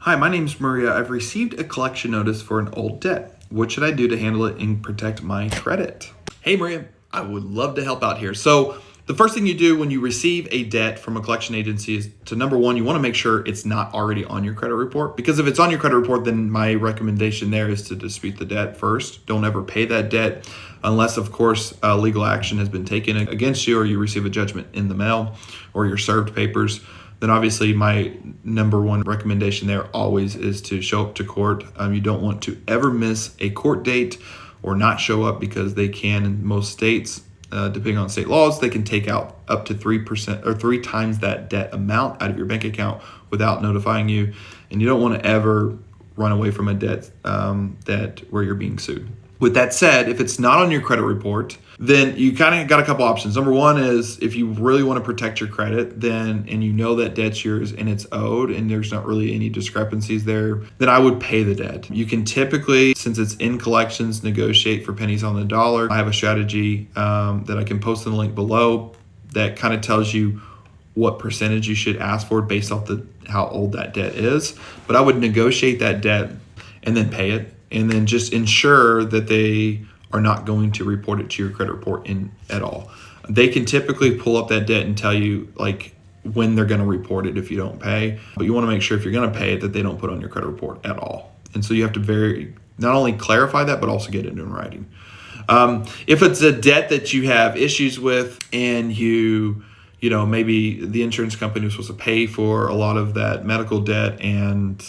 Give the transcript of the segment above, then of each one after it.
Hi, my name's Maria. I've received a collection notice for an old debt. What should I do to handle it and protect my credit? Hey, Maria, I would love to help out here. So, the first thing you do when you receive a debt from a collection agency is to number one, you want to make sure it's not already on your credit report. Because if it's on your credit report, then my recommendation there is to dispute the debt first. Don't ever pay that debt unless, of course, legal action has been taken against you or you receive a judgment in the mail or you're served papers. Then obviously my number one recommendation there always is to show up to court. You don't want to ever miss a court date or not show up because they can in most states, depending on state laws, they can take out up to 3% or 3 times that debt amount out of your bank account without notifying you. And you don't want to ever run away from a debt where you're being sued. With that said, if it's not on your credit report, then you kind of got a couple options. Number one is if you really want to protect your credit, and you know that debt's yours and it's owed and there's not really any discrepancies there, then I would pay the debt. You can typically, since it's in collections, negotiate for pennies on the dollar. I have a strategy that I can post in the link below that kind of tells you what percentage you should ask for based off how old that debt is. But I would negotiate that debt and then pay it, and then just ensure that they are not going to report it to your credit report at all. They can typically pull up that debt and tell you like when they're going to report it if you don't pay, but you want to make sure if you're going to pay it that they don't put it on your credit report at all. And so you have to not only clarify that, but also get it in writing. If it's a debt that you have issues with and maybe the insurance company was supposed to pay for a lot of that medical debt and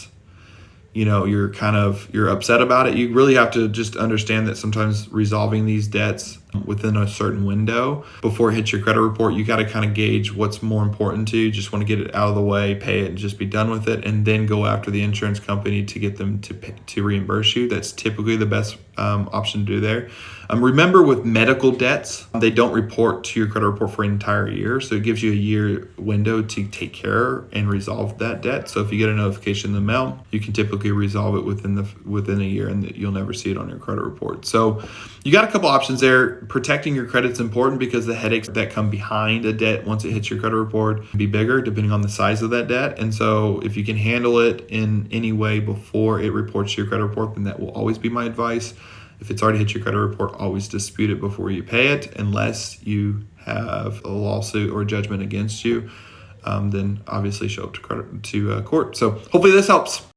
you're upset about it, you really have to just understand that sometimes resolving these debts within a certain window before it hits your credit report, you got to kind of gauge what's more important to you. Just want to get it out of the way, pay it, and just be done with it, and then go after the insurance company to get them to reimburse you. That's typically the best option to do there. Remember, with medical debts, they don't report to your credit report for an entire year, so it gives you a year window to take care and resolve that debt. So if you get a notification in the mail, you can typically resolve it within a year, and you'll never see it on your credit report. So you got a couple options there. Protecting your credit's important because the headaches that come behind a debt once it hits your credit report can be bigger depending on the size of that debt. And so if you can handle it in any way before it reports to your credit report, then that will always be my advice. If it's already hit your credit report, always dispute it before you pay it, unless you have a lawsuit or judgment against you. Then obviously show up to court. So hopefully this helps.